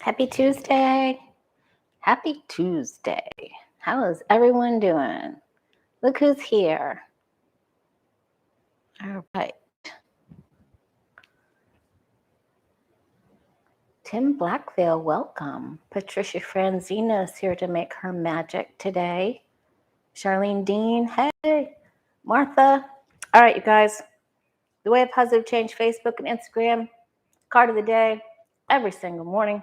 Happy Tuesday. Happy Tuesday. How is everyone doing? Look who's here. All right. Tim Blackville, welcome. Patricia Franzino is here to make her magic today. Charlene Dean, hey. Martha. All right, you guys. The Way of Positive Change, Facebook and Instagram. Card of the day, every single morning.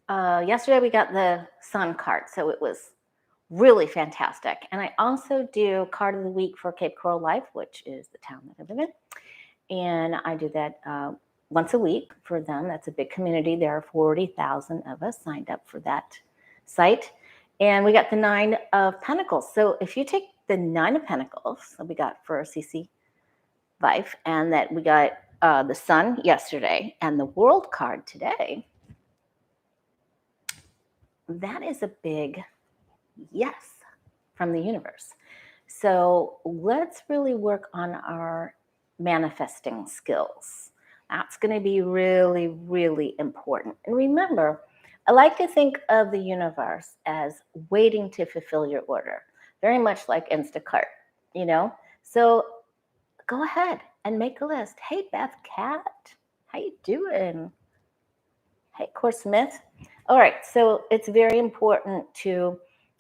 Yesterday we got the sun card, so it was really fantastic. And I also do card of the week for Cape Coral Life, which is the town that I live in. And I do that once a week for them. That's a big community. There are 40,000 of us signed up for that site. And we got the 9 of Pentacles. So if you take the 9 of Pentacles that we got for CC Life, and that we got the sun yesterday and the world card today, that is a big yes from the universe. So let's really work on our manifesting skills. That's going to be really, really important. And remember, I like to think of the universe as waiting to fulfill your order, very much like Instacart, you know? So go ahead and make a list. Hey, Beth Cat, how you doing? Hey, Core Smith. All right, so it's very important to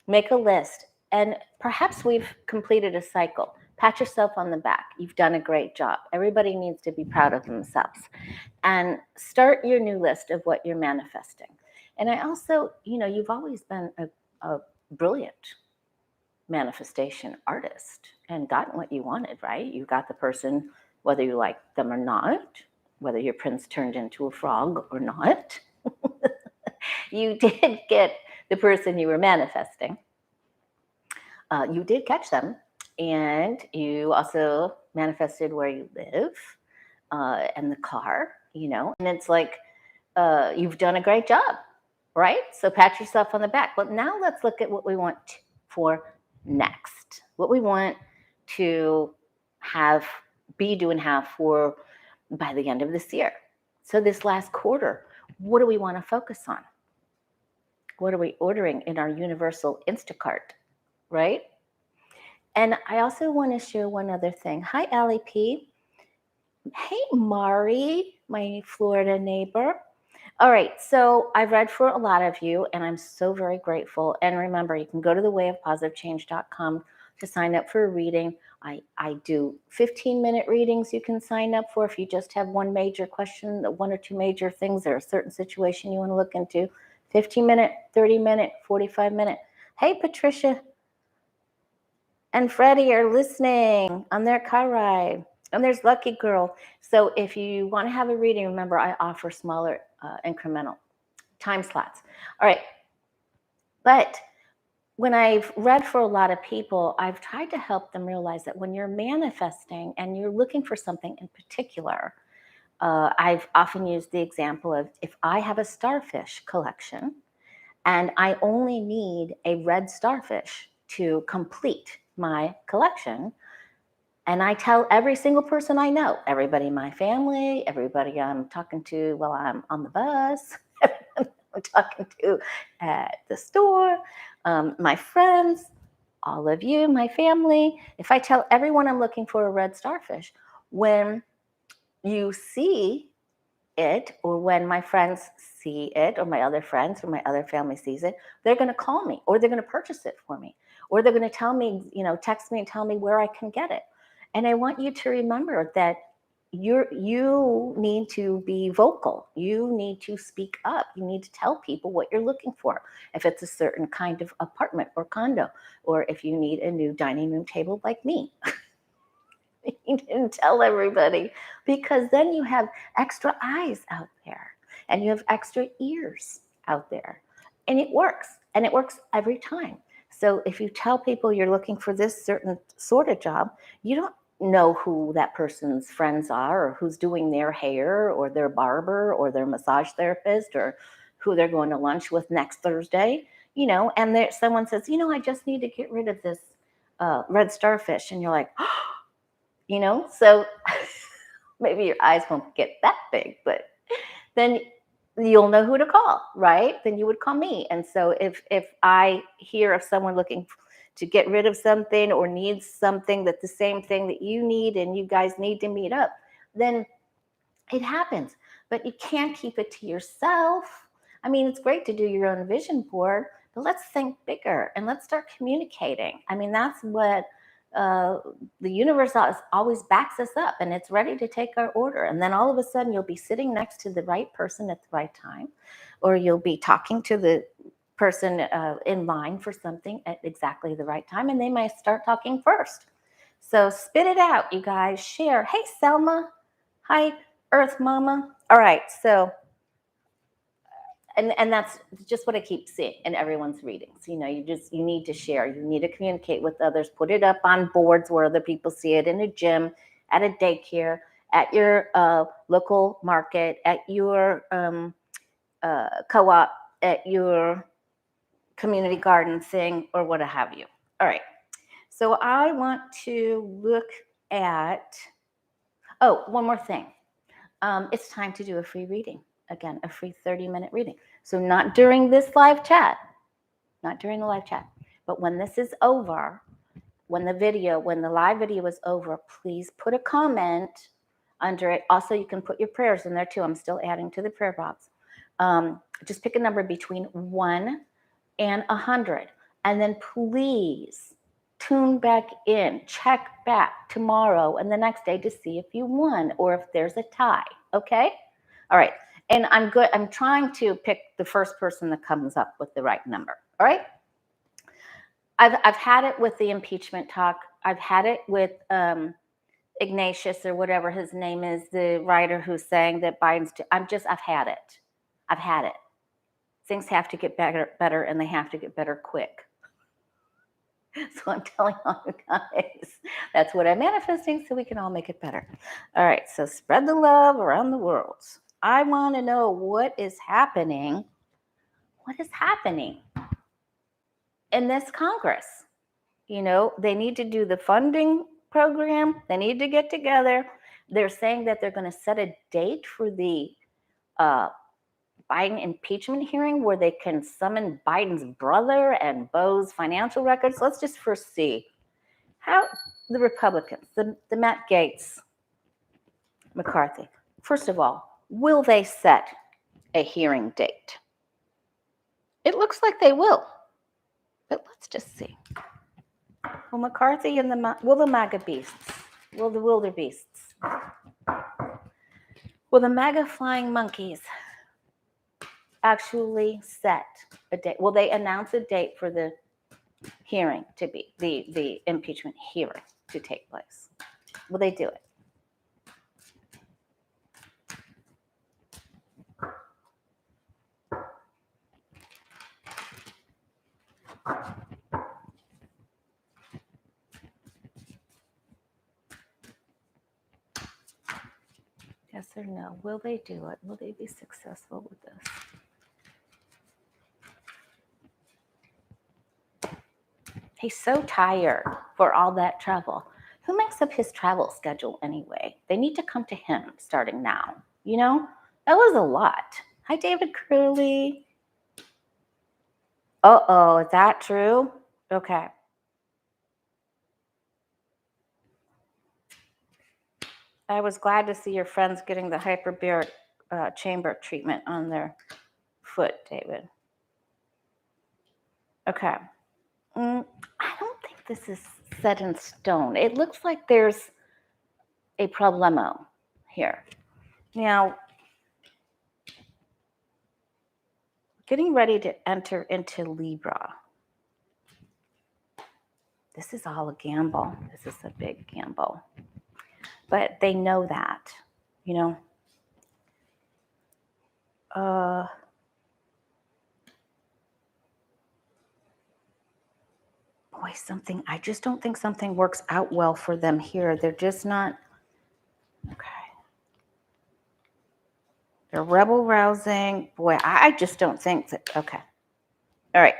make a list, and perhaps we've completed a cycle. Pat yourself on the back. You've done a great job. Everybody needs to be proud of themselves. And start your new list of what you're manifesting. And I also, you've always been a brilliant manifestation artist and gotten what you wanted, right? You got the person, whether you like them or not, whether your prince turned into a frog or not. You did get the person you were manifesting. You did catch them, and you also manifested where you live and the car, and it's like you've done a great job, right? So pat yourself on the back. But now let's look at what we want for next, what we want to do and have for by the end of this year. So this last quarter, what do we want to focus on? What are we ordering in our universal Instacart, right? And I also want to share one other thing. Hi, Allie P. Hey, Mari, my Florida neighbor. All right, so I've read for a lot of you, and I'm so very grateful. And remember, you can go to thewayofpositivechange.com to sign up for a reading. I do 15-minute readings you can sign up for if you just have one major question, one or two major things, or a certain situation you want to look into. 15-minute, 30-minute, 45-minute. Hey, Patricia and Freddie are listening on their car ride. And there's Lucky Girl. So if you want to have a reading, remember I offer smaller incremental time slots. All right. But when I've read for a lot of people, I've tried to help them realize that when you're manifesting and you're looking for something in particular, I've often used the example of if I have a starfish collection and I only need a red starfish to complete my collection, and I tell every single person I know, everybody in my family, everybody I'm talking to while I'm on the bus, everyone I'm talking to at the store, my friends, all of you, my family, if I tell everyone I'm looking for a red starfish, when you see it, or when my friends see it, or my other friends or my other family sees it, they're going to call me, or they're going to purchase it for me, or they're going to tell me, text me and tell me where I can get it. And I want you to remember that you need to be vocal. You need to speak up. You need to tell people what you're looking for. If it's a certain kind of apartment or condo, or if you need a new dining room table like me. You didn't tell everybody, because then you have extra eyes out there and you have extra ears out there, and it works every time. So if you tell people you're looking for this certain sort of job, you don't know who that person's friends are, or who's doing their hair, or their barber, or their massage therapist, or who they're going to lunch with next Thursday, and someone says, I just need to get rid of this red starfish. And you're like, so maybe your eyes won't get that big, but then you'll know who to call, right? Then you would call me. And so if I hear of someone looking to get rid of something or needs something that's the same thing that you need and you guys need to meet up, then it happens. But you can't keep it to yourself. I mean, it's great to do your own vision board, but let's think bigger and let's start communicating. I mean, that's what the universe always backs us up, and it's ready to take our order. And then all of a sudden you'll be sitting next to the right person at the right time, or you'll be talking to the person in line for something at exactly the right time, and they might start talking first. So spit it out, you guys. Share. Hey, Selma. Hi, Earth Mama. All right, so and that's just what I keep seeing in everyone's readings. You know, you need to share. You need to communicate with others. Put it up on boards where other people see it, in a gym, at a daycare, at your local market, at your co-op, at your community garden thing, or what have you. All right. So I want to look at, one more thing. It's time to do a free reading. Again, a free 30-minute reading. So not during this live chat, not during the live chat, but when this is over, when the live video is over, please put a comment under it. Also, you can put your prayers in there too. I'm still adding to the prayer box. Just pick a number between 1 and 100. And then please tune back in, check back tomorrow and the next day to see if you won or if there's a tie. Okay? All right. And I'm trying to pick the first person that comes up with the right number. All right? I've had it with the impeachment talk. I've had it with Ignatius or whatever his name is, the writer who's saying that Biden's. I've had it. I've had it. Things have to get better, and they have to get better quick. So I'm telling all you guys, that's what I'm manifesting, so we can all make it better. All right, so spread the love around the world. I want to know what is happening. What is happening in this Congress? You know, they need to do the funding program. They need to get together. They're saying that they're going to set a date for the Biden impeachment hearing where they can summon Biden's brother and Bo's financial records. Let's just first see how the Republicans, the Matt Gaetz, McCarthy, first of all, will they set a hearing date? It looks like they will, but let's just see. Will McCarthy and will the MAGA beasts, will the wildebeests, will the MAGA flying monkeys actually set a date? Will they announce a date for the hearing to be, the impeachment hearing to take place? Will they do it? Yes or no? Will they do it? Will they be successful with this? He's so tired for all that travel. Who makes up his travel schedule anyway? They need to come to him starting now. You know, that was a lot. Hi, David Curley. Uh-oh, is that true? Okay. I was glad to see your friends getting the hyperbaric chamber treatment on their foot, David. Okay. I don't think this is set in stone. It looks like there's a problemo here. Now, getting ready to enter into Libra. This is all a gamble. This is a big gamble. But they know that, you know. Boy, I just don't think something works out well for them here. They're just not, okay. They're rebel rousing. Boy, I just don't think that, okay. All right.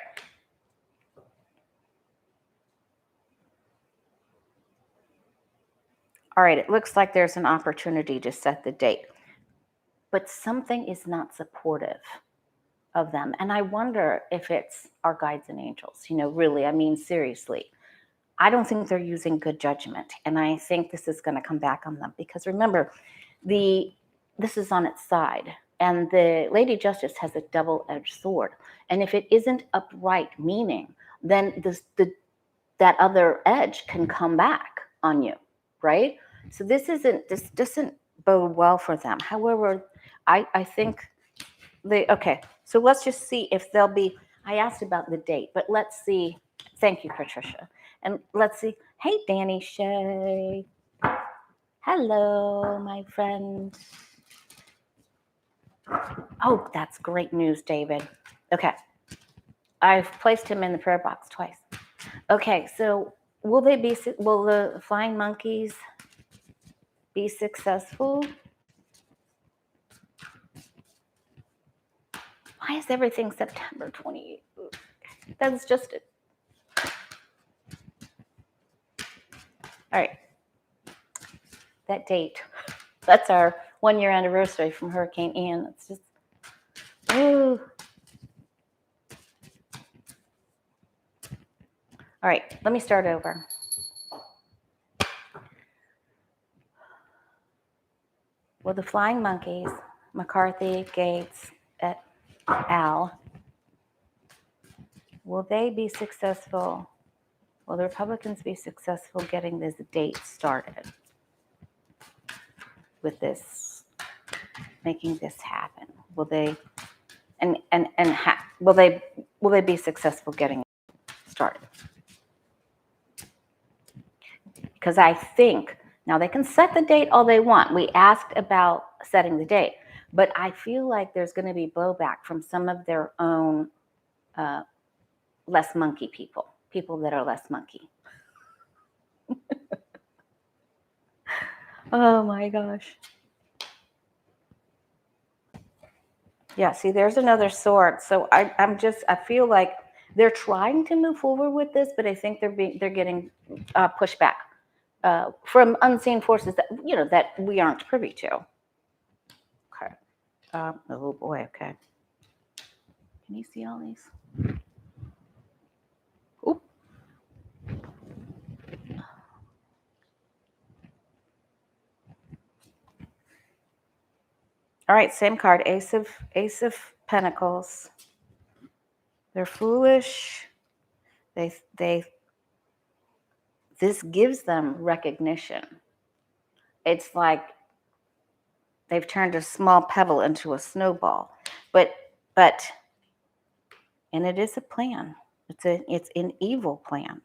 All right, it looks like there's an opportunity to set the date. but something is not supportive of them. And I wonder if it's our guides and angels, really, I mean, seriously. I don't think they're using good judgment. And I think this is going to come back on them because remember, this is on its side. And the Lady Justice has a double-edged sword. And if it isn't upright meaning, then that other edge can come back on you, right? So this doesn't bode well for them. However, I think okay, so let's just see if they'll be, I asked about the date, but let's see. Thank you, Patricia. And let's see. Hey, Danny Shay. Hello, my friend. Oh, that's great news, David. Okay. I've placed him in the prayer box twice. Okay, so will the flying monkeys be successful? Why is everything September 28th? That's just it. All right. That date. That's our 1-year anniversary from Hurricane Ian. It's just, ooh. All right, let me start over. Will the flying monkeys, McCarthy, Gaetz, et al., will they be successful? Will the Republicans be successful getting this date started with this, making this happen? Will they, will they be successful getting it started? Because I think, now they can set the date all they want. We asked about setting the date, but I feel like there's going to be blowback from some of their own less monkey people that are less monkey. Oh my gosh. Yeah, see, there's another sword. So I feel like they're trying to move forward with this, but I think they're getting pushback from unseen forces that we aren't privy to. Okay. Oh boy. Okay. Can you see all these? Oop. All right, same card, Ace of Pentacles. They're foolish. This gives them recognition. It's like they've turned a small pebble into a snowball. But and it is a plan. It's an evil plan.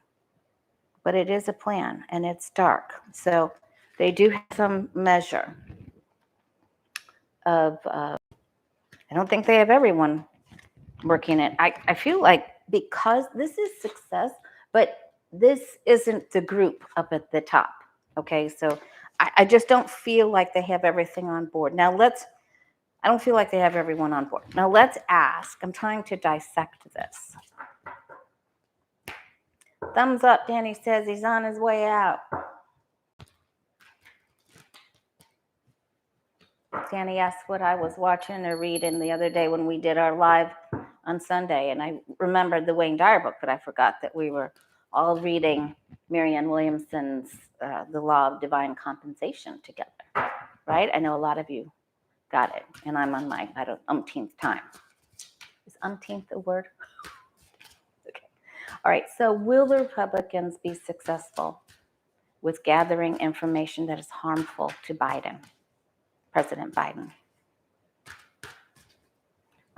But it is a plan and it's dark. So they do have some measure of I don't think they have everyone working it. I feel like because this is success, but this isn't the group up at the top. Okay, so I just don't feel like they have everything on board. Now I don't feel like they have everyone on board. Now let's ask. I'm trying to dissect this. Thumbs up, Danny says he's on his way out. Danny asked what I was watching or reading the other day when we did our live on Sunday. And I remembered the Wayne Dyer book, but I forgot that we were all reading Marianne Williamson's The Law of Divine Compensation together, right? I know a lot of you got it. And I'm on my, umpteenth time. Is umpteenth a word? Okay. All right. So will the Republicans be successful with gathering information that is harmful to Biden? President Biden.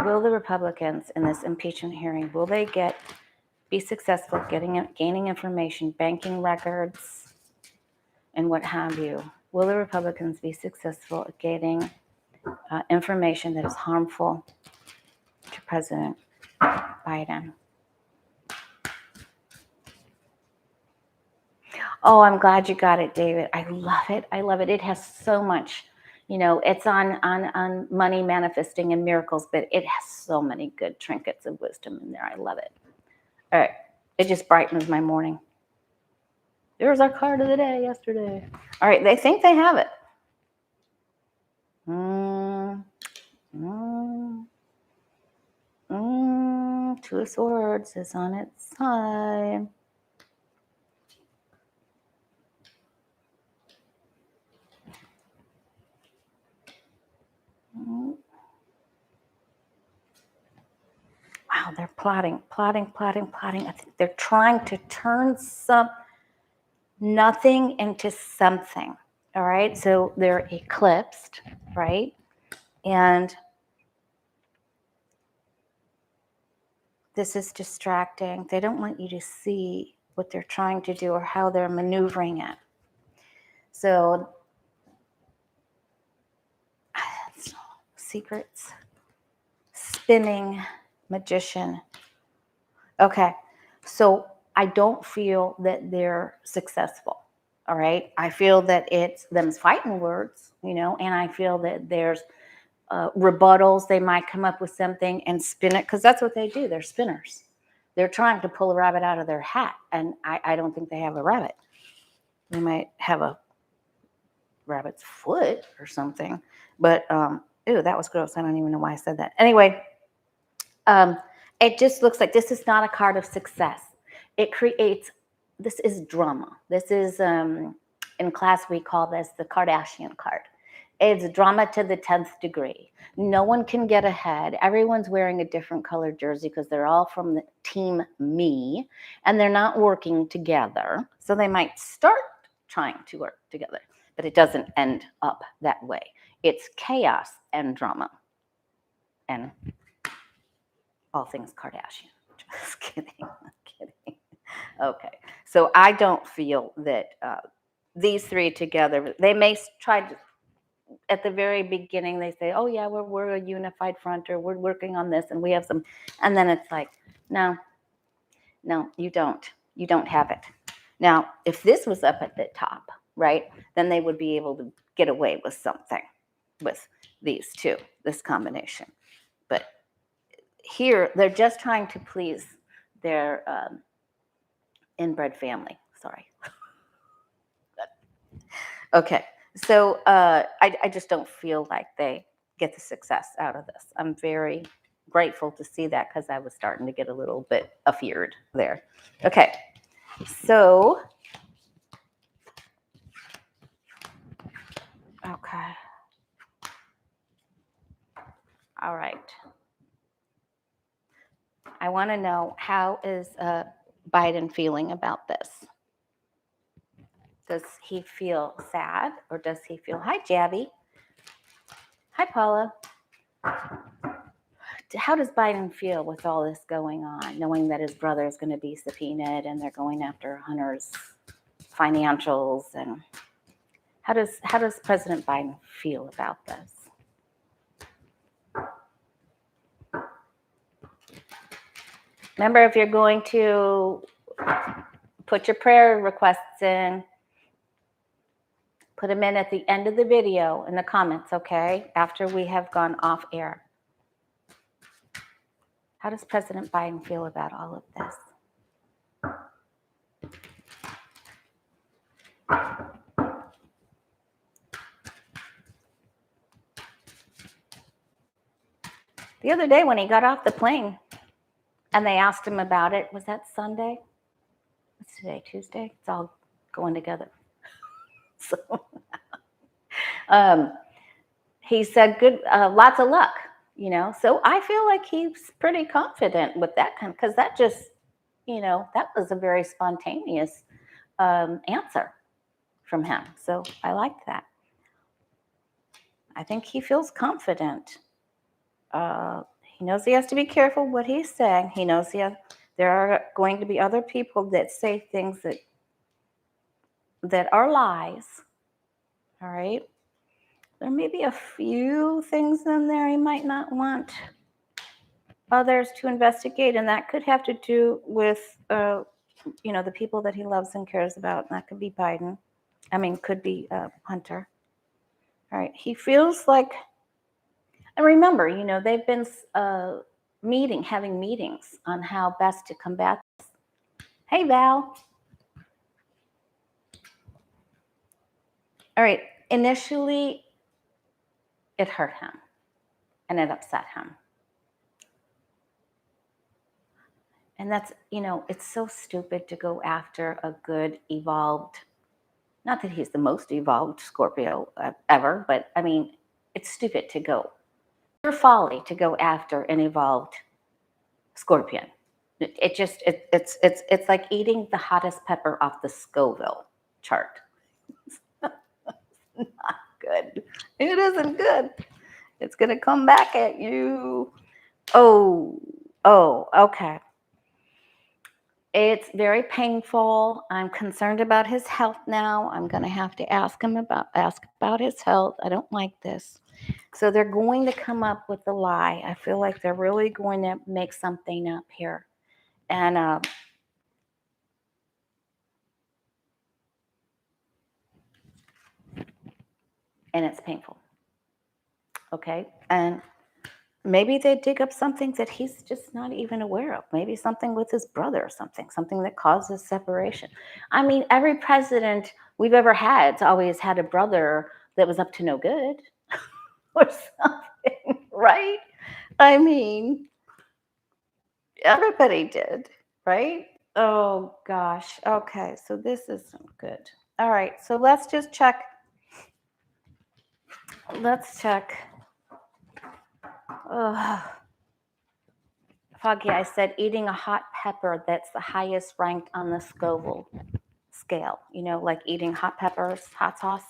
Will the Republicans in this impeachment hearing, will they be successful gaining information, banking records, and what have you? Will the Republicans be successful at getting information that is harmful to President Biden? Oh, I'm glad you got it, David. I love it. I love it. It has so much. It's on money manifesting and miracles, but it has so many good trinkets of wisdom in there. I love it. All right. It just brightens my morning. There's our card of the day yesterday. All right. They think they have it. Two of Swords is on its side. Wow, they're plotting. I think they're trying to turn nothing into something. All right, so they're eclipsed, right? And this is distracting. They don't want you to see what they're trying to do or how they're maneuvering it. So, secrets, spinning, magician. Okay, so I don't feel that they're successful. All right, I feel that it's them's fighting words, and I feel that there's rebuttals. They might come up with something and spin it, because that's what they do. They're spinners. They're trying to pull a rabbit out of their hat, and I don't think they have a rabbit. They might have a rabbit's foot or something, but ew, that was gross. I don't even know why I said that. Anyway, it just looks like this is not a card of success. It creates, this is drama. This is, in class we call this the Kardashian card. It's drama to the 10th degree. No one can get ahead. Everyone's wearing a different colored jersey because they're all from the team me, and they're not working together. So they might start trying to work together, but it doesn't end up that way. It's chaos and drama and all things Kardashian. Just kidding. I'm kidding. Okay. So I don't feel that these three together, they may try to, at the very beginning, they say, oh yeah, we're a unified front, or we're working on this and we have some, and then it's like, no, you don't have it. Now, if this was up at the top, right, then they would be able to get away with something with these two, this combination. But here, they're just trying to please their inbred family. Sorry. Okay, so I just don't feel like they get the success out of this. I'm very grateful to see that, because I was starting to get a little bit afeared there. Okay, so, okay. All right. I want to know, how is Biden feeling about this? Does he feel sad, or does he feel, hi, Jabby. Hi, Paula. How does Biden feel with all this going on, knowing that his brother is going to be subpoenaed and they're going after Hunter's financials? And how does President Biden feel about this? Remember, if you're going to put your prayer requests in, put them in at the end of the video in the comments, okay? After we have gone off air. How does President Biden feel about all of this? The other day when he got off the plane and they asked him about it, was that Sunday? What's today, Tuesday? It's all going together. So, he said, "Good, lots of luck." So I feel like he's pretty confident with that kind of, because that just, that was a very spontaneous answer from him. So I liked that. I think he feels confident. He knows he has to be careful what he's saying. He knows there are going to be other people that say things that are lies. All right. There may be a few things in there he might not want others to investigate, and that could have to do with, the people that he loves and cares about. And that could be Biden. Could be Hunter. All right. He feels like, and remember, they've been having meetings on how best to combat this. Hey, Val. All right. Initially, it hurt him and it upset him. And that's, it's so stupid to go after a good, evolved, not that he's the most evolved Scorpio ever, but I mean, it's stupid to go, pure folly to go after an evolved Scorpion. It's like eating the hottest pepper off the Scoville chart. Not good. It isn't good. It's going to come back at you. Oh, okay. It's very painful. I'm concerned about his health now. I'm going to have to ask about his health. I don't like this. So they're going to come up with a lie. I feel like they're really going to make something up here. And it's painful. Okay. And maybe they dig up something that he's just not even aware of. Maybe something with his brother or something that causes separation. I mean, every president we've ever had always had a brother that was up to no good or something, right? I mean, everybody did, right? Oh, gosh. Okay, so this isn't good. All right, so let's just check. Let's check. Foggy, I said eating a hot pepper that's the highest ranked on the Scoville scale. Like eating hot peppers, hot sauce.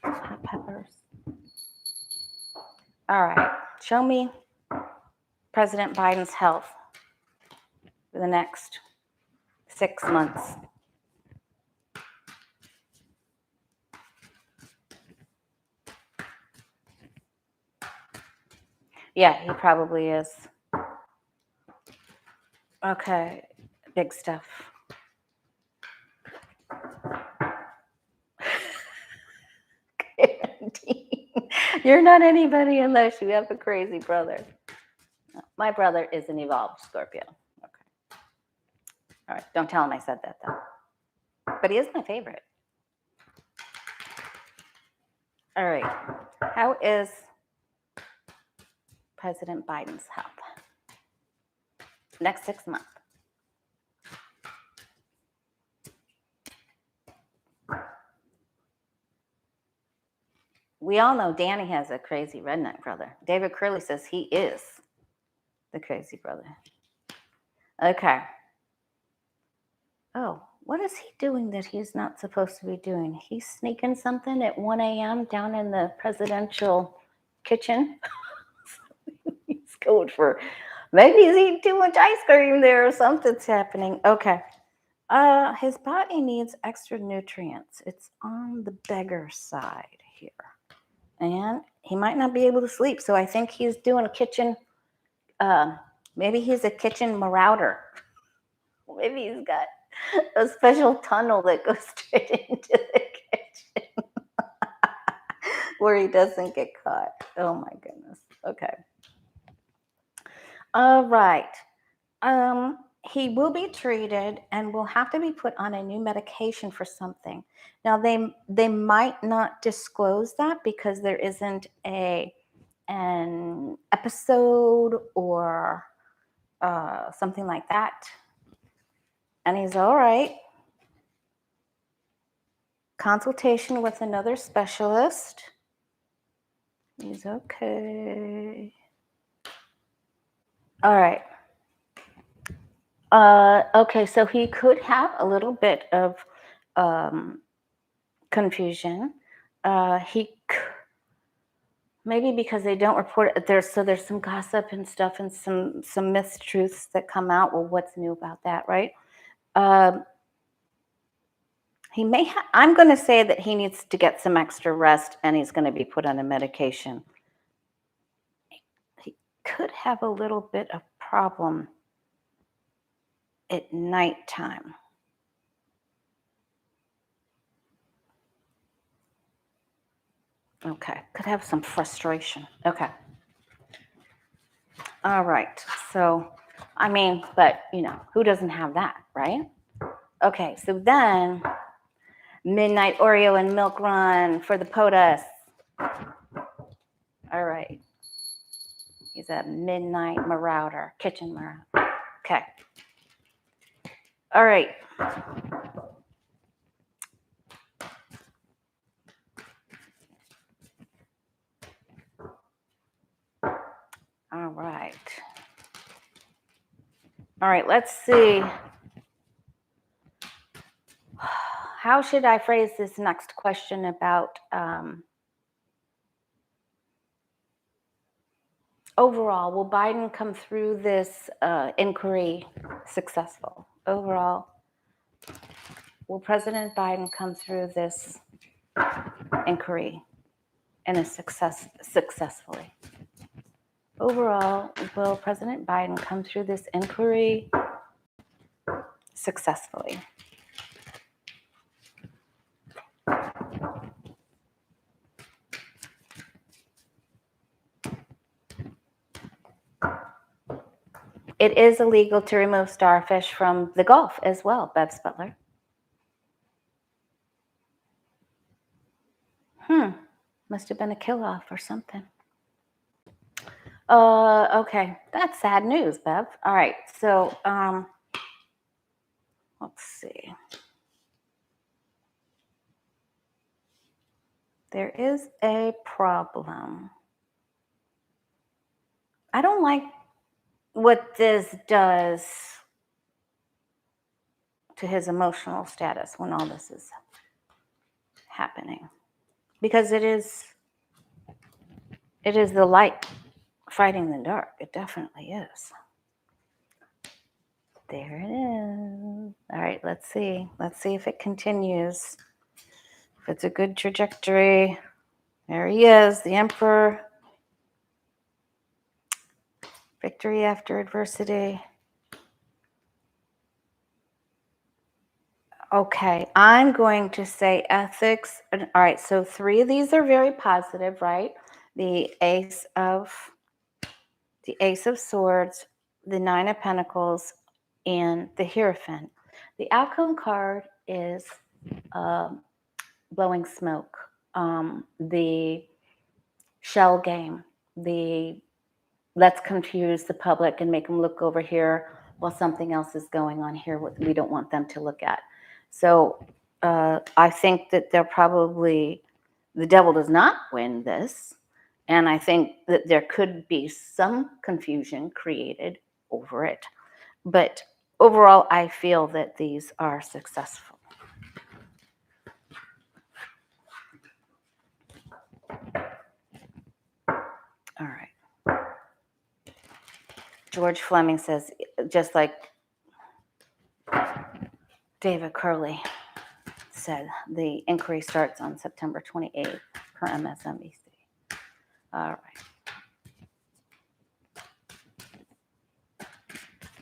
Hot peppers. All right. Show me President Biden's health for the next 6 months. Yeah, he probably is. Okay, big stuff. You're not anybody unless you have a crazy brother. No, my brother is an evolved Scorpio. Okay. All right, don't tell him I said that, though. But he is my favorite. All right, how is President Biden's health? Next 6 months. We all know Danny has a crazy redneck brother. David Curley says he is the crazy brother. Okay. Oh, what is he doing that he's not supposed to be doing? He's sneaking something at 1 a.m. down in the presidential kitchen. He's going for, maybe he's eating too much ice cream there or something's happening. Okay. His body needs extra nutrients. It's on the beggar side here. And he might not be able to sleep. So I think he's doing a kitchen, maybe he's a kitchen marauder. Maybe he's got a special tunnel that goes straight into the kitchen where he doesn't get caught. Oh my goodness. Okay. All right. He will be treated and will have to be put on a new medication for something. Now they might not disclose that because there isn't an episode or something like that. And he's all right. Consultation with another specialist. He's okay. All right. Okay, so he could have a little bit of confusion. Maybe because they don't report it. There's some gossip and stuff and some mistruths that come out. Well, what's new about that, right? He may have, I'm going to say that he needs to get some extra rest and he's going to be put on a medication. He could have a little bit of problem at nighttime. Okay, could have some frustration. Okay. All right. So, I mean, but who doesn't have that, right? Okay, so then midnight Oreo and milk run for the POTUS. All right. He's a midnight marauder, kitchen marauder. Okay. All right. All right. All right, let's see. How should I phrase this next question about overall, will Biden come through this inquiry successful? Overall, will President Biden come through this inquiry in a successfully? Overall, will President Biden come through this inquiry successfully? It is illegal to remove starfish from the Gulf as well, Bevs Butler. Must have been a kill-off or something. Okay, that's sad news, Bev. All right, so let's see. There is a problem. I don't like what this does to his emotional status when all this is happening, because it is the light fighting the dark. It definitely is. There it is. All right, let's see if it continues, if it's a good trajectory. There he is, the emperor. Victory after adversity. Okay, I'm going to say ethics. All right, so 3 of these are very positive, right? The Ace of Swords, the 9 of Pentacles, and the Hierophant. The outcome card is blowing smoke, the shell game, the let's confuse the public and make them look over here while something else is going on here we don't want them to look at. So I think that the devil does not win this. And I think that there could be some confusion created over it. But overall, I feel that these are successful. All right. George Fleming says, just like David Curley said, the inquiry starts on September 28th per MSNBC. All right.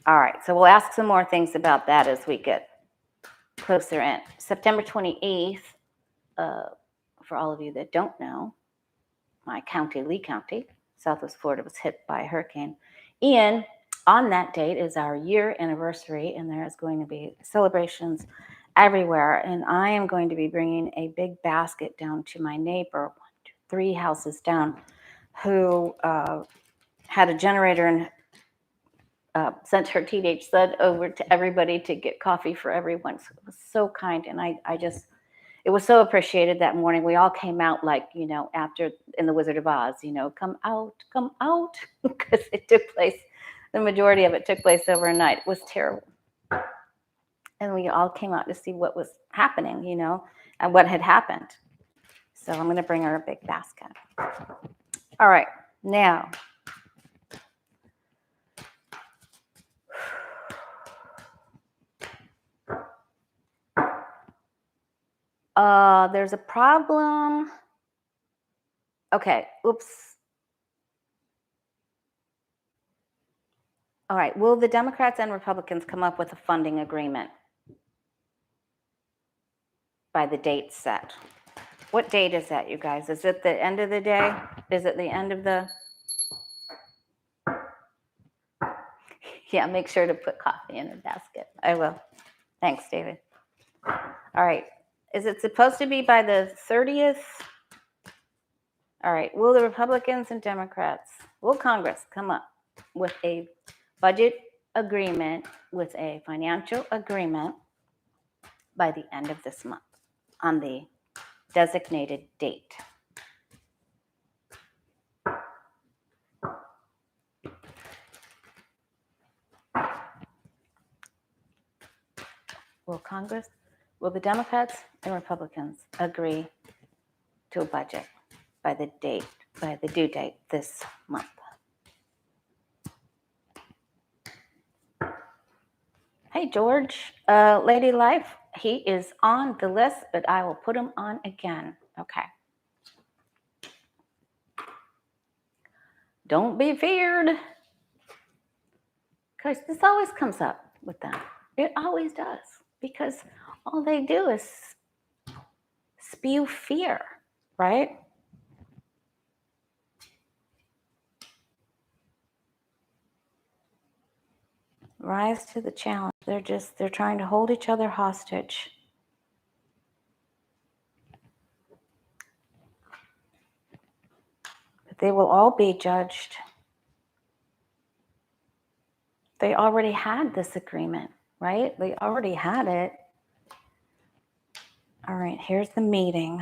All right, so we'll ask some more things about that as we get closer in. September 28th, for all of you that don't know, my county, Lee County, Southwest Florida, was hit by a hurricane. And on that date is our year anniversary, and there is going to be celebrations everywhere. And I am going to be bringing a big basket down to my neighbor, 3 houses down, who had a generator and sent her teenage son over to everybody to get coffee for everyone. So it was so kind. And it was so appreciated that morning. We all came out like, after in the Wizard of Oz, come out, because it took place, the majority of it took place overnight. It was terrible. And we all came out to see what was happening, and what had happened. So I'm going to bring her a big basket. All right, now. There's a problem. Okay, oops. All right, will the Democrats and Republicans come up with a funding agreement by the date set? What date is that, you guys? Is it the end of the day? Is it the end of the... Yeah, make sure to put coffee in a basket. I will. Thanks, David. All right. Is it supposed to be by the 30th? All right. Will the Republicans and Democrats, will Congress come up with a budget agreement with a financial agreement by the end of this month on the designated date. Will the Democrats and Republicans agree to a budget by the due date this month? Hey, George, Lady Life, he is on the list, but I will put him on again. Okay. Don't be feared. Because this always comes up with them. It always does. Because all they do is spew fear, right? Rise to the challenge. They're trying to hold each other hostage. But they will all be judged. They already had this agreement, right? They already had it. All right, here's the meeting.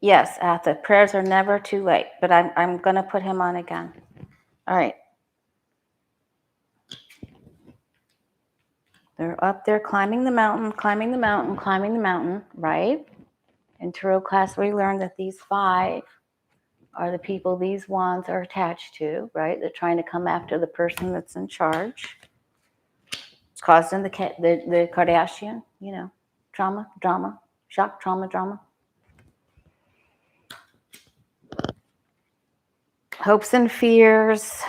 Yes, Atha, prayers are never too late, but I'm going to put him on again. All right. They're up there climbing the mountain, right? In tarot class, we learned that these 5 are the people these wands are attached to, right? They're trying to come after the person that's in charge. It's causing the Kardashian, drama, shock, drama. Hopes and fears.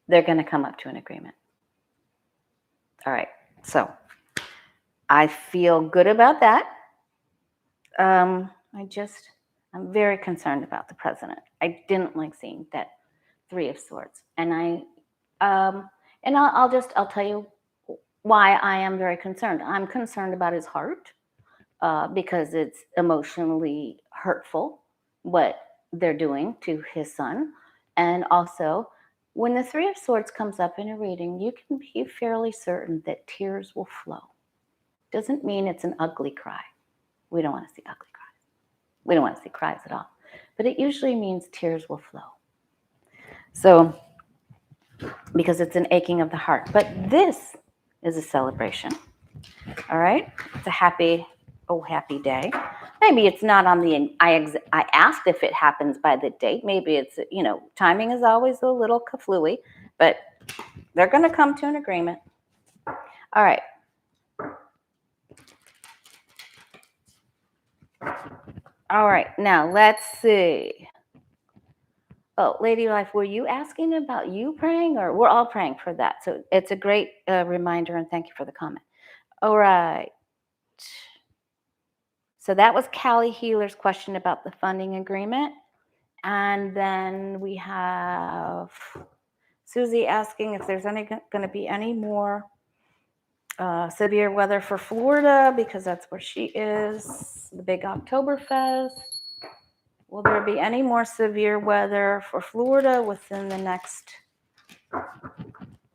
They're going to come up to an agreement. All right. So I feel good about that. I'm very concerned about the president. I didn't like seeing that 3 of Swords. And I'll tell you why I am very concerned. I'm concerned about his heart because it's emotionally hurtful what they're doing to his son. And also, when the 3 of Swords comes up in a reading, you can be fairly certain that tears will flow. Doesn't mean it's an ugly cry. We don't want to see ugly cries. We don't want to see cries at all. But it usually means tears will flow. So, because it's an aching of the heart. But this is a celebration. All right? It's a happy day. Maybe it's not on the, I asked if it happens by the date. Maybe it's, timing is always a little kaflooey, but they're going to come to an agreement. All right. All right. Now, let's see. Oh, Lady Life, were you asking about you praying, or we're all praying for that? So it's a great reminder, and thank you for the comment. All right. So that was Callie Healer's question about the funding agreement. And then we have Susie asking if there's going to be any more severe weather for Florida, because that's where she is, the big Oktoberfest. Will there be any more severe weather for Florida within the next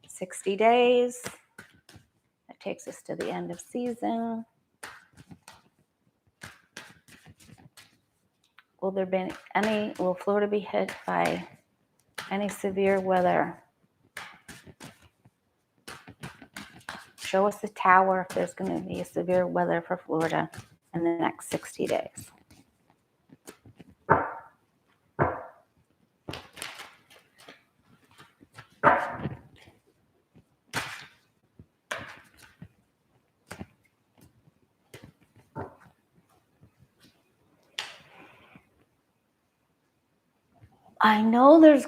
60 days? That takes us to the end of season. Will Florida be hit by any severe weather? Show us the tower if there's going to be a severe weather for Florida in the next 60 days. I know there's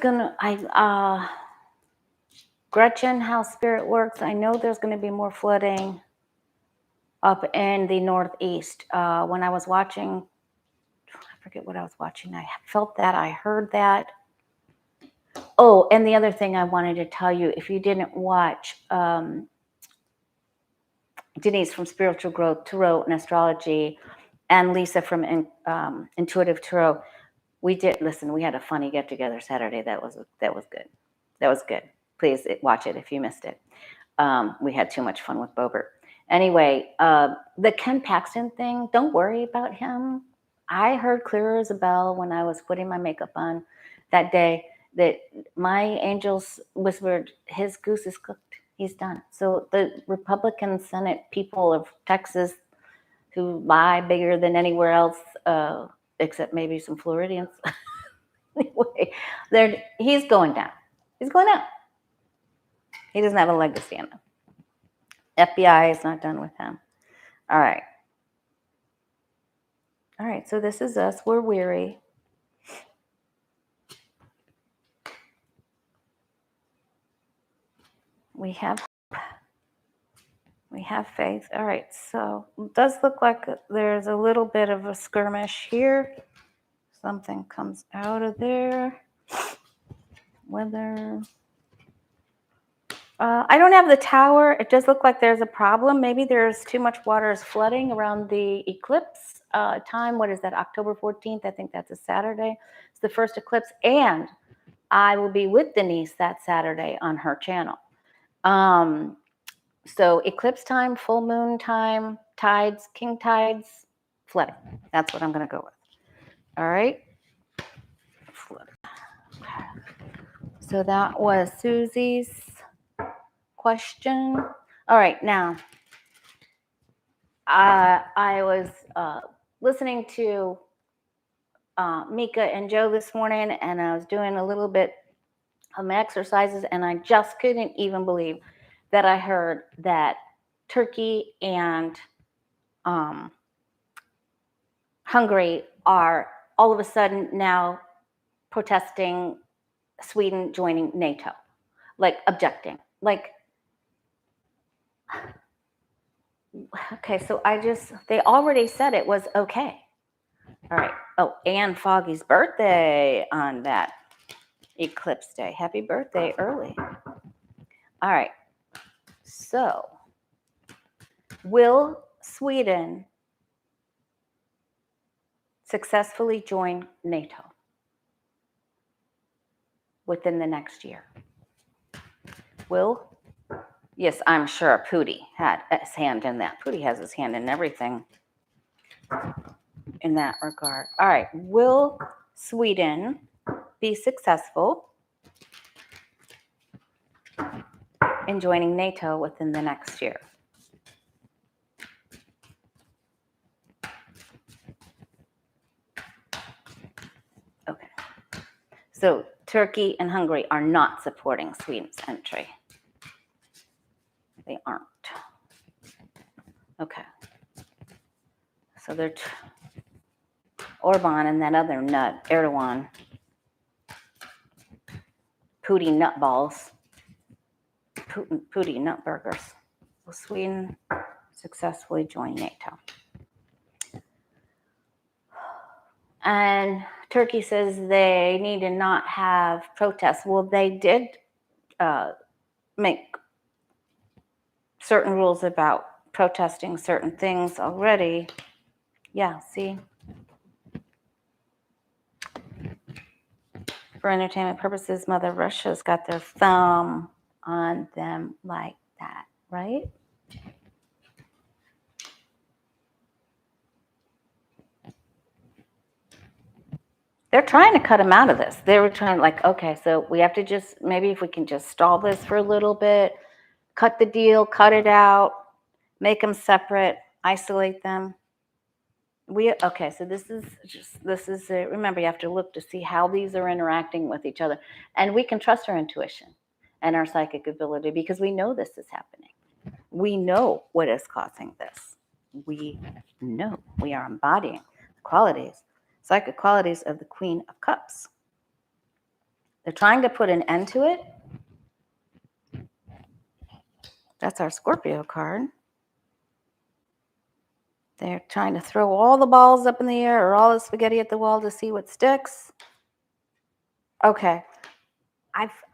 Gretchen, how spirit works, I know there's going to be more flooding up in the Northeast. When I was watching, I forget what I was watching, I felt that, I heard that. Oh, and the other thing I wanted to tell you, if you didn't watch Denise from Spiritual Growth Tarot and Astrology and Lisa from Intuitive Tarot, We did listen. We had a funny get together Saturday. That was good. That was good. Please watch it if you missed it. We had too much fun with Boebert. Anyway, the Ken Paxton thing. Don't worry about him. I heard clear as a bell when I was putting my makeup on that day that my angels whispered his goose is cooked. He's done. So the Republican Senate people of Texas who lie bigger than anywhere else, except maybe some Floridians. Anyway, he's going down. He's going down. He doesn't have a leg to stand on. FBI is not done with him. All right. All right, so this is us. We're weary. We have faith. All right, so it does look like there's a little bit of a skirmish here. Something comes out of there. Whether I don't have the tower. It does look like there's a problem. Maybe there's too much water is flooding around the eclipse time. What is that, October 14th? I think that's a Saturday. It's the first eclipse. And I will be with Denise that Saturday on her channel. So eclipse time, full moon time, tides, king tides, flooding. That's what I'm going to go with. All right. Flooding. So that was Susie's question. All right, now I was listening to Mika and Joe this morning, and I was doing a little bit of my exercises, and I just couldn't even believe that I heard that Turkey and Hungary are all of a sudden now protesting Sweden joining NATO, like objecting, like. Okay, so they already said it was okay. All right. Oh, and Foggy's birthday on that eclipse day. Happy birthday early. All right. So, will Sweden successfully join NATO within the next year? Yes, I'm sure Pooty had his hand in that. Pooty has his hand in everything in that regard. All right. Will Sweden be successful in joining NATO within the next year? Okay. So Turkey and Hungary are not supporting Sweden's entry. They aren't. Okay. So they're Orban and that other nut, Erdogan, Pooty nutballs, Pooty nutburgers. Will Sweden successfully join NATO? And Turkey says they need to not have protests. Well, they did make certain rules about protesting certain things already. Yeah, see? For entertainment purposes, Mother Russia's got their thumb on them like that, right? They're trying to cut him out of this. They were trying okay, so we have to maybe if we can just stall this for a little bit, cut the deal, cut it out, make them separate, isolate them. Okay, so this is it. Remember, you have to look to see how these are interacting with each other. And we can trust our intuition and our psychic ability because we know this is happening. We know what is causing this. We know we are embodying the qualities, psychic qualities of the Queen of Cups. They're trying to put an end to it. That's our Scorpio card. They're trying to throw all the balls up in the air or all the spaghetti at the wall to see what sticks. Okay.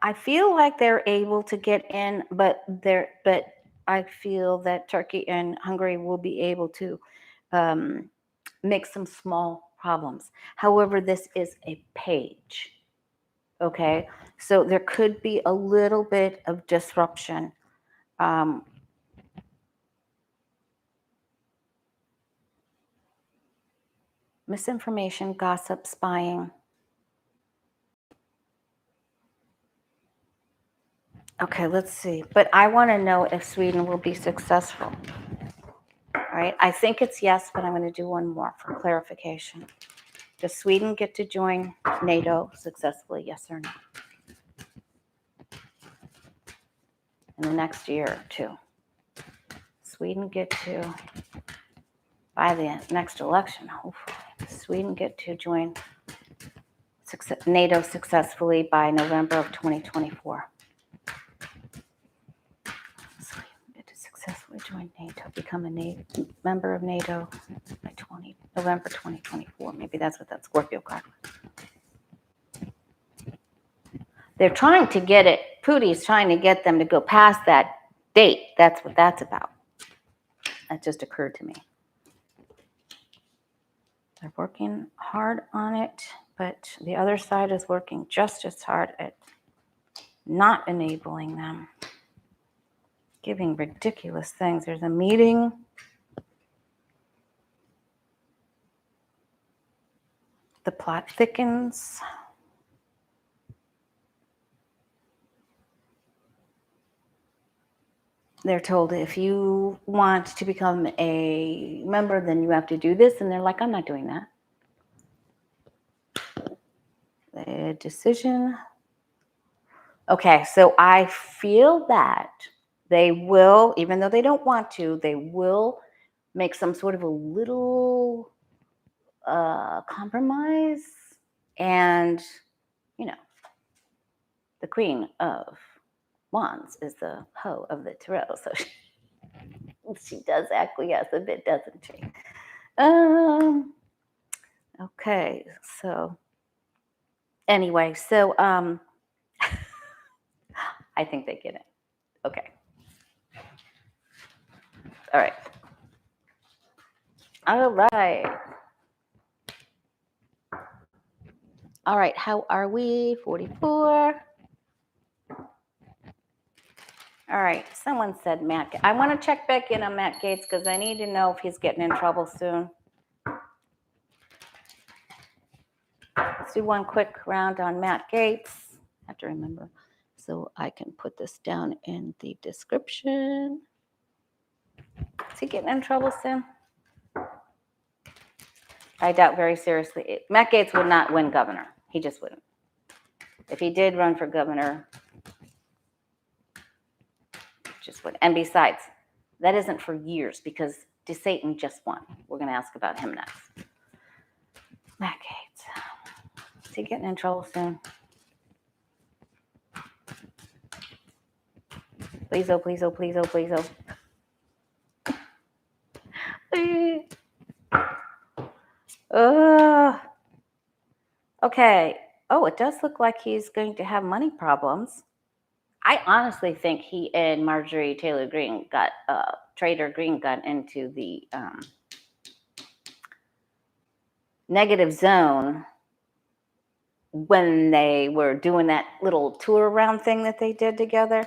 I feel like they're able to get in, but I feel that Turkey and Hungary will be able to make some small problems. However, this is a page. Okay, so there could be a little bit of disruption. Misinformation, gossip, spying. Okay, let's see. But I want to know if Sweden will be successful. All right, I think it's yes, but I'm going to do one more for clarification. Does Sweden get to join NATO successfully, yes or no? In the next year or two. Sweden get to, by the next election, hopefully, Sweden get to join NATO successfully by November of 2024. Sweden get to successfully join NATO, become a member of NATO by November 2024. Maybe that's what that Scorpio card was. They're trying to get it, Putin's trying to get them to go past that date. That's what that's about. That just occurred to me. They're working hard on it, but the other side is working just as hard at not enabling them, giving ridiculous things. There's a meeting. The plot thickens. They're told if you want to become a member, then you have to do this. And they're like, I'm not doing that. The decision. Okay, so I feel that they will, even though they don't want to, they will make some sort of a little compromise. And, you know, the Queen of Wands is the hoe of the tarot, so she does acquiesce a bit, doesn't she? Okay, so anyway, so I think they get it. Okay. All right. All right. All right, how are we? 44. All right, someone said Matt. I want to check back in on Matt Gaetz because I need to know if he's getting in trouble soon. Let's do one quick round on Matt Gaetz. I have to remember so I can put this down in the description. Is he getting in trouble soon? I doubt very seriously. Matt Gaetz would not win governor. He just wouldn't. If he did run for governor, just would. And besides, that isn't for years because DeSantis just won. We're going to ask about him next. Matt Gaetz. Is he getting in trouble soon? Please, oh, please, oh, please, oh, please, oh. Please. Okay. Oh, it does look like he's going to have money problems. I honestly think he and Marjorie Taylor Greene got Trader Greene got into the negative zone when they were doing that little tour around thing that they did together.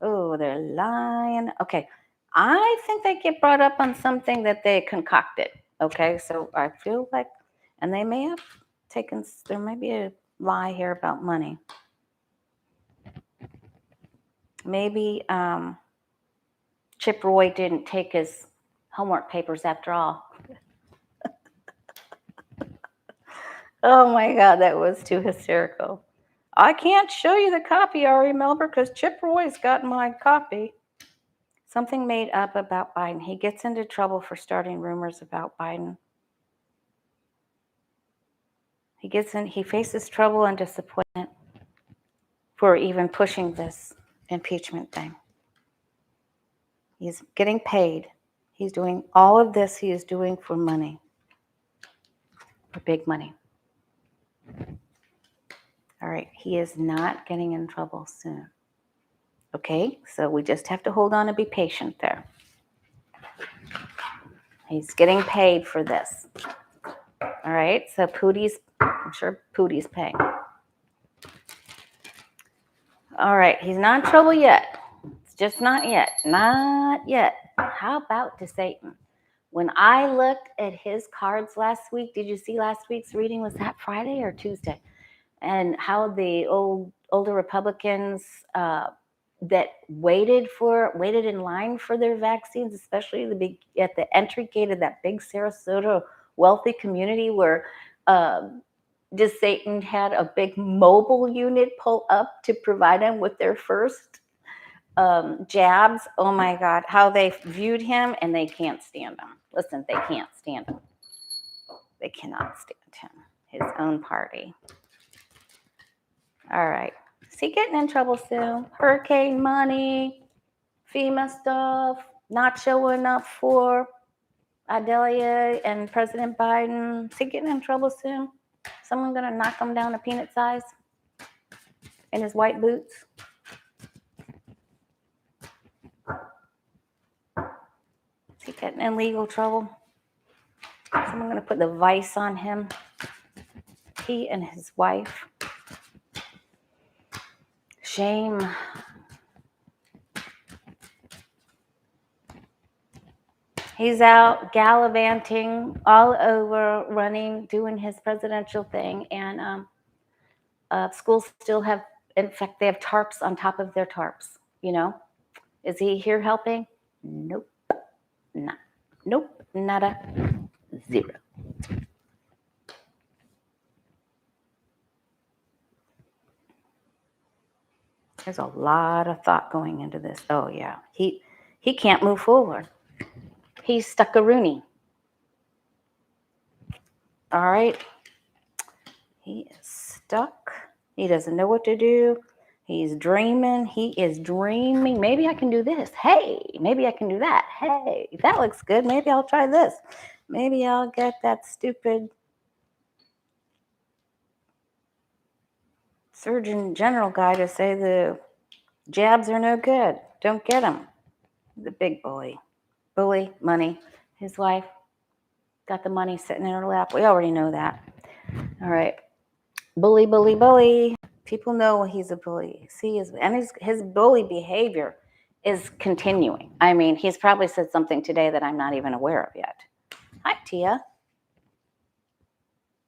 Oh, they're lying. Okay. I think they get brought up on something that they concocted. Okay. So I feel like, and they may have taken, there may be a lie here about money. Maybe Chip Roy didn't take his homework papers after all. Oh my God, that was too hysterical. I can't show you the copy, Ari Melber, because Chip Roy's got my copy. Something made up about Biden. He gets into trouble for starting rumors about Biden. He faces trouble and disappointment for even pushing this impeachment thing. He's getting paid. He's doing all of this he is doing for money, for big money. All right, he is not getting in trouble soon. Okay, so we just have to hold on and be patient there. He's getting paid for this. All right, so I'm sure Pootie's paying. All right, he's not in trouble yet. It's just not yet. Not yet. How about DeSantis? When I looked at his cards last week, did you see last week's reading? Was that Friday or Tuesday? And how the older Republicans that waited in line for their vaccines, especially at the entry gate of that big Sarasota wealthy community where DeSantis had a big mobile unit pull up to provide them with their first jabs. Oh my God, how they viewed him, and they can't stand him. Listen, they can't stand him. They cannot stand him. His own party. All right. Is he getting in trouble soon? Hurricane money, FEMA stuff, not showing up for Adelia and President Biden. Is he getting in trouble soon? Someone gonna knock him down to peanut size in his white boots? Is he getting in legal trouble? Someone gonna put the vice on him? He and his wife. Shame. He's out gallivanting all over, running, doing his presidential thing, and schools still have, in fact, they have tarps on top of their tarps. You know, is he here helping? Nope, not, nope, nada, zero. There's a lot of thought going into this. Oh yeah, he can't move forward. He's stuck a Rooney. All right. He is stuck. He doesn't know what to do. He's dreaming. He is dreaming. Maybe I can do this. Hey, maybe I can do that. Hey, that looks good. Maybe I'll try this. Maybe I'll get that stupid Surgeon General guy to say the jabs are no good. Don't get them. The big bully. Bully, money. His wife got the money sitting in her lap. We already know that. All right. Bully, bully, bully. People know he's a bully. See, his bully behavior is continuing. I mean, he's probably said something today that I'm not even aware of yet. Hi, Tia.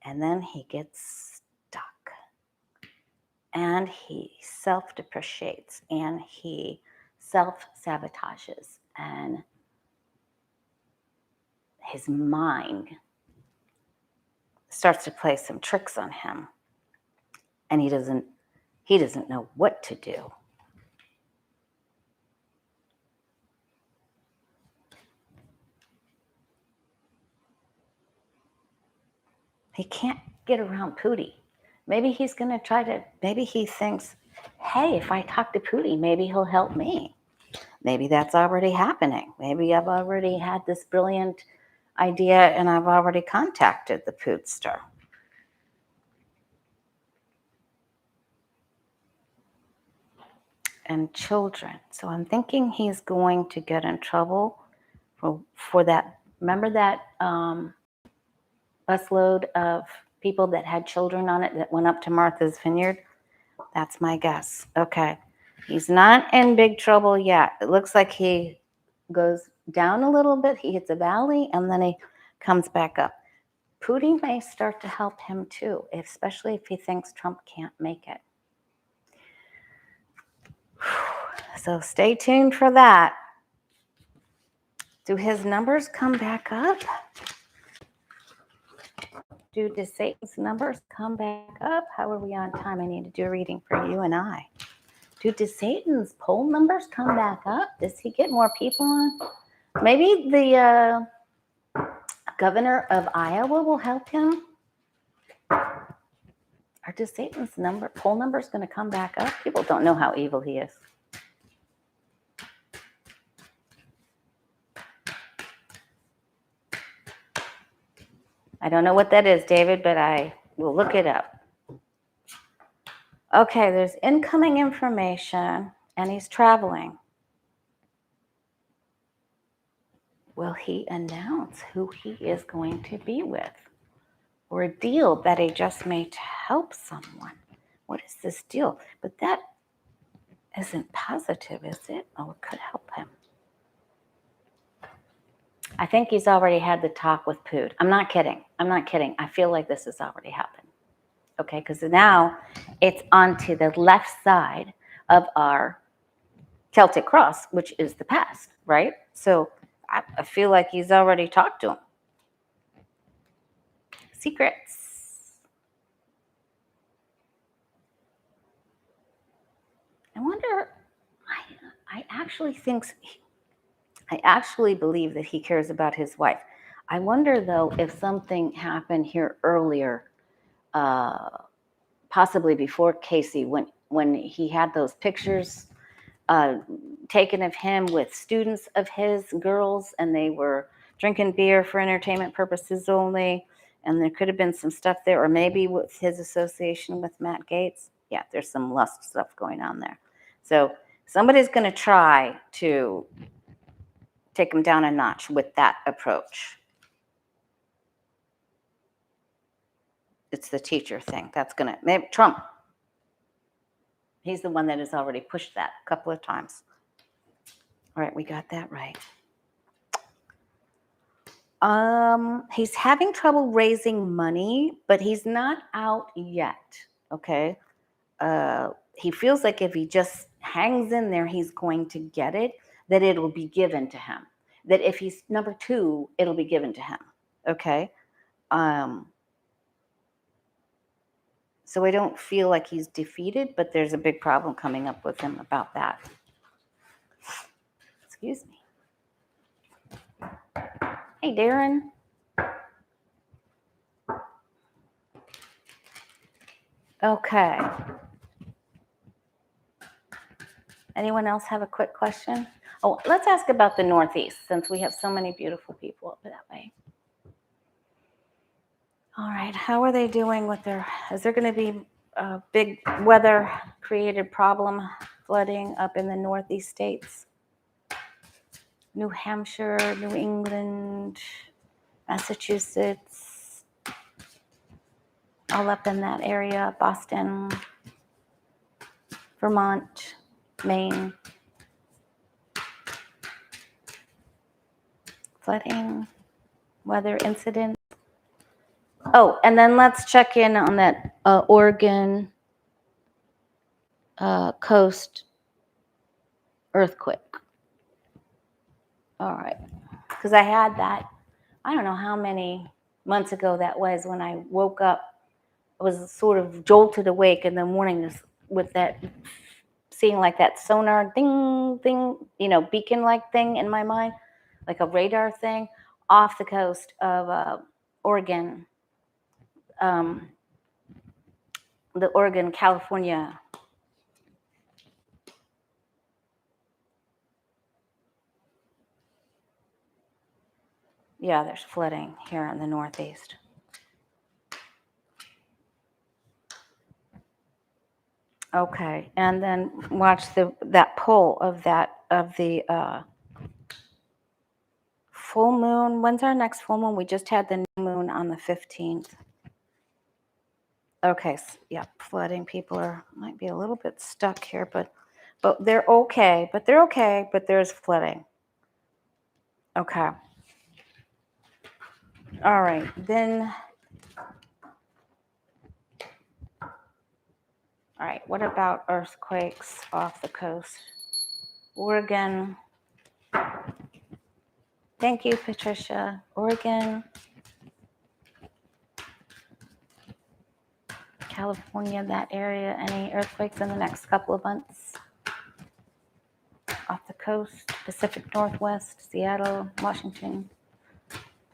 And then he gets stuck. And he self-depreciates. And he self-sabotages. And his mind starts to play some tricks on him. And he doesn't know what to do. He can't get around Pootie. Maybe he's going to maybe he thinks, hey, if I talk to Pootie, maybe he'll help me. Maybe that's already happening. Maybe I've already had this brilliant idea and I've already contacted the Pootster. And children. So I'm thinking he's going to get in trouble for that. Remember that busload of people that had children on it that went up to Martha's Vineyard? That's my guess. Okay. He's not in big trouble yet. It looks like he goes down a little bit. He hits a valley and then he comes back up. Putin may start to help him too, especially if he thinks Trump can't make it. So stay tuned for that. Do his numbers come back up? Do DeSantis' numbers come back up? How are we on time? I need to do a reading for you and I. Do DeSantis' poll numbers come back up? Does he get more people on? Maybe the governor of Iowa will help him. Are DeSantis' poll numbers going to come back up? People don't know how evil he is. I don't know what that is, David, but I will look it up. Okay, there's incoming information, and he's traveling. Will he announce who he is going to be with? or a deal that he just made to help someone. What is this deal? But that isn't positive, is it? Oh, it could help him. I think he's already had the talk with Poot. I'm not kidding. I feel like this has already happened. Okay, because now it's onto the left side of our Celtic cross, which is the past, right? So I feel like he's already talked to him. Secrets. I wonder, I actually believe that he cares about his wife. I wonder, though, if something happened here earlier, possibly before Casey, when he had those pictures taken of him with students of his, girls, and they were drinking beer for entertainment purposes only, and there could have been some stuff there, or maybe with his association with Matt Gaetz. Yeah, there's some lust stuff going on there. So somebody's going to try to take him down a notch with that approach. It's the teacher thing. That's going to, maybe Trump. He's the one that has already pushed that a couple of times. All right, we got that right. He's having trouble raising money, but he's not out yet, okay? He feels like if he just hangs in there, he's going to get it, that it'll be given to him. That if he's number 2, it'll be given to him, okay? So I don't feel like he's defeated, but there's a big problem coming up with him about that. Excuse me. Hey, Darren. Okay. Anyone else have a quick question? Oh, let's ask about the Northeast, since we have so many beautiful people up that way. All right, how are they doing with is there going to be a big weather-created problem, flooding up in the Northeast states? New Hampshire, New England, Massachusetts, all up in that area, Boston, Vermont, Maine. Flooding, weather incidents. Oh, and then let's check in on that Oregon coast earthquake. All right, because I had that, I don't know how many months ago that was, when I woke up. I was sort of jolted awake in the morning with that, seeing like that sonar ding, beacon-like thing in my mind, like a radar thing off the coast of Oregon, the Oregon, California. Yeah, there's flooding here in the Northeast. Okay, and then watch that poll of the full moon. When's our next full moon? We just had the new moon on the 15th. Okay, yeah, flooding. People might be a little bit stuck here, but they're okay. But there's flooding. Okay. All right, then. All right, what about earthquakes off the coast? Oregon. Thank you, Patricia. Oregon. California, that area. Any earthquakes in the next couple of months? Off the coast, Pacific Northwest, Seattle, Washington.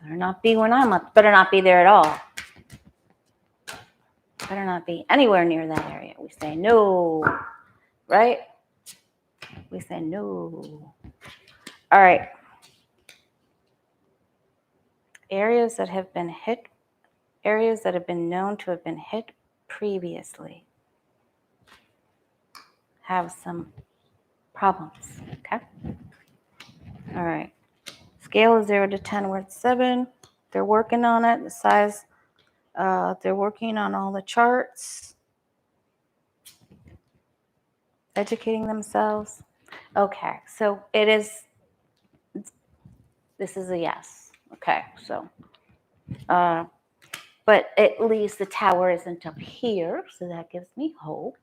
Better not be when I'm up. Better not be there at all. Better not be anywhere near that area. We say no, right? We say no. All right. Areas that have been hit, areas that have been known to have been hit previously have some problems, okay? All right. Scale of 0 to 10, we're at 7. They're working on it. The size They're working on all the charts, educating themselves. Okay, so this is a yes. Okay, so, but at least the tower isn't up here, so that gives me hope.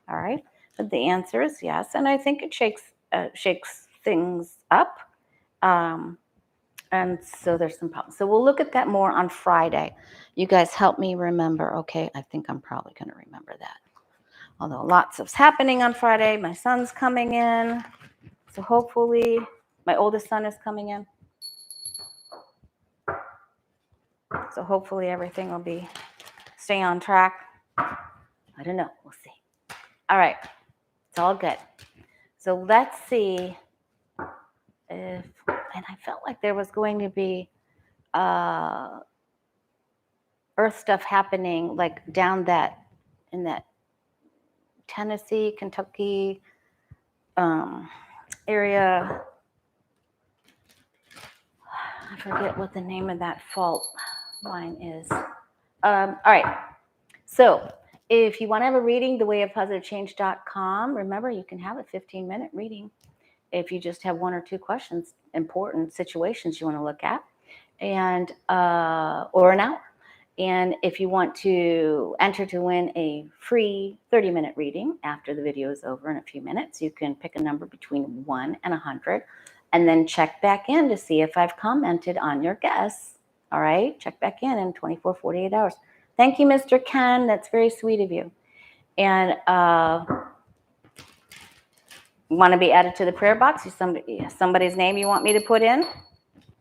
All right, but the answer is yes, and I think it shakes things up. And so there's some problems. So we'll look at that more on Friday. You guys help me remember. Okay, I think I'm probably going to remember that. Although lots of happening on Friday. My son's coming in. So hopefully, my oldest son is coming in. So hopefully everything will stay on track. I don't know. We'll see. All right. It's all good. So let's see if, and I felt like there was going to be Earth stuff happening like down in that Tennessee, Kentucky area. I forget what the name of that fault line is. All right. So if you want to have a reading, thewayofpositivechange.com. Remember, you can have a 15-minute reading if you just have one or two questions, important situations you want to look at, and or an hour. And if you want to enter to win a free 30-minute reading after the video is over in a few minutes, you can pick a number between 1 and 100 and then check back in to see if I've commented on your guess. All right, check back in 24, 48 hours. Thank you, Mr. Ken. That's very sweet of you. And want to be added to the prayer box? Somebody's name you want me to put in?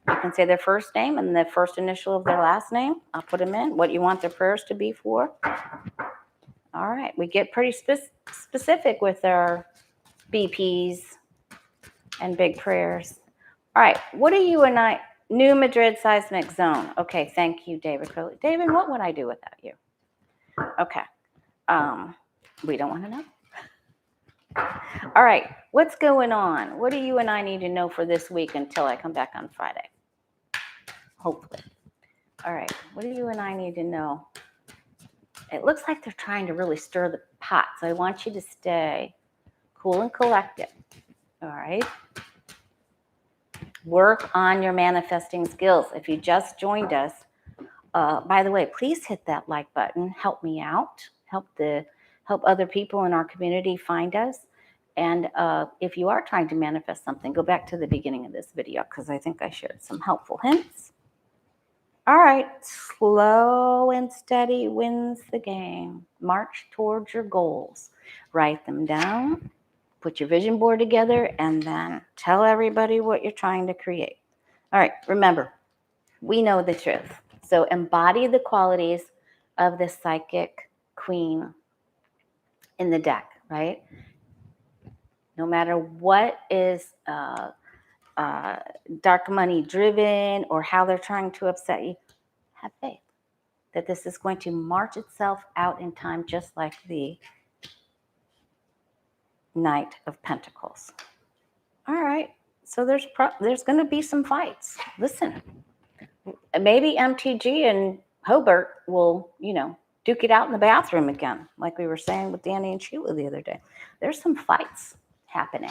You can say their first name and the first initial of their last name. I'll put them in. What you want their prayers to be for. All right. We get pretty specific with our BPs and big prayers. All right. What are you and I? New Madrid seismic zone. Okay. Thank you, David. David, what would I do without you? Okay. We don't want to know. All right. What's going on? What do you and I need to know for this week until I come back on Friday? Hopefully. All right. What do you and I need to know? It looks like they're trying to really stir the pot. So I want you to stay cool and collected. All right. Work on your manifesting skills. If you just joined us, by the way, please hit that like button. Help me out. Help other people in our community find us. And if you are trying to manifest something, go back to the beginning of this video because I think I shared some helpful hints. All right, slow and steady wins the game. March towards your goals. Write them down, put your vision board together, and then tell everybody what you're trying to create. All right, remember, we know the truth. So embody the qualities of the psychic queen in the deck, right? No matter what is dark money driven or how they're trying to upset you, have faith that this is going to march itself out in time, just like the Knight of Pentacles. All right, so there's going to be some fights. Listen, maybe MTG and Hobart will, duke it out in the bathroom again, like we were saying with Danny and Sheila the other day. There's some fights happening.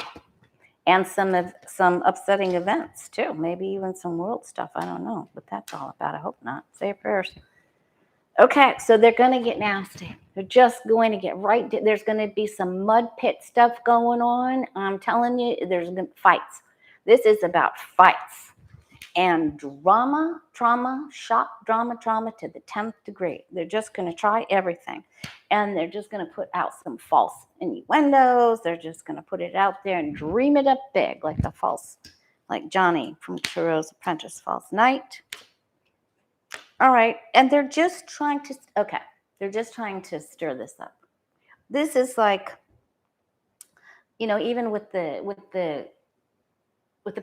And some upsetting events, too. Maybe even some world stuff. I don't know what that's all about. I hope not. Say your prayers. Okay, so they're going to get nasty. They're just going to get right. There's going to be some mud pit stuff going on. I'm telling you, there's fights. This is about fights. And trauma to the 10th degree. They're just going to try everything. And they're just going to put out some false innuendos. They're just going to put it out there and dream it up big, like Johnny from Turo's Apprentice, false knight. All right. And they're just trying to stir this up. This is like, even with the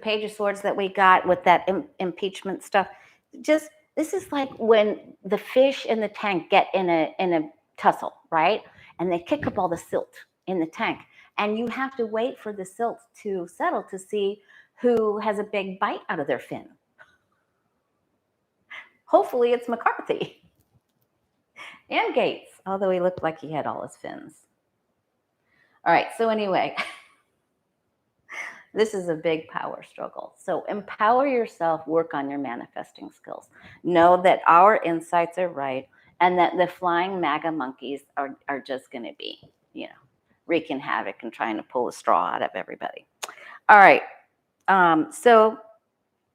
Page of Swords that we got with that impeachment stuff, this is like when the fish in the tank get in a tussle, right? And they kick up all the silt in the tank. And you have to wait for the silt to settle to see who has a big bite out of their fin. Hopefully it's McCarthy. And Gaetz, although he looked like he had all his fins. All right, so anyway, this is a big power struggle. So empower yourself, work on your manifesting skills. Know that our insights are right and that the flying MAGA monkeys are just going to be, wreaking havoc and trying to pull a straw out of everybody. All right, so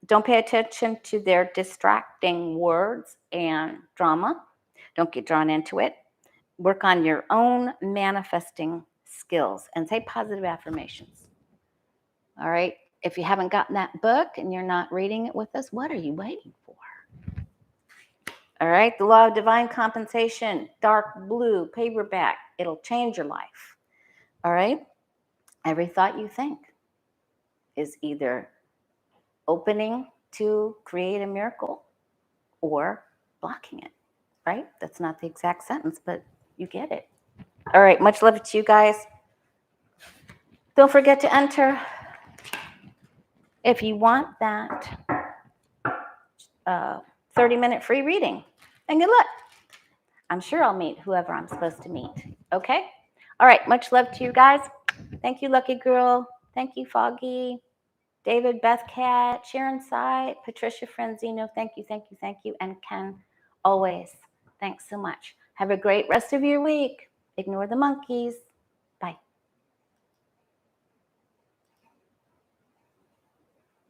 don't pay attention to their distracting words and drama. Don't get drawn into it. Work on your own manifesting skills and say positive affirmations. All right. If you haven't gotten that book and you're not reading it with us, what are you waiting for? All right. The Law of Divine Compensation, dark blue paperback. It'll change your life. All right. Every thought you think is either opening to create a miracle or blocking it. Right? That's not the exact sentence, but you get it. All right. Much love to you guys. Don't forget to enter if you want that 30-minute free reading. And good luck. I'm sure I'll meet whoever I'm supposed to meet. Okay? All right. Much love to you guys. Thank you, Lucky Girl. Thank you, Foggy. David, Beth Cat, Sharon Sight, Patricia Frenzino. Thank you, thank you, thank you. And Ken, always. Thanks so much. Have a great rest of your week. Ignore the monkeys.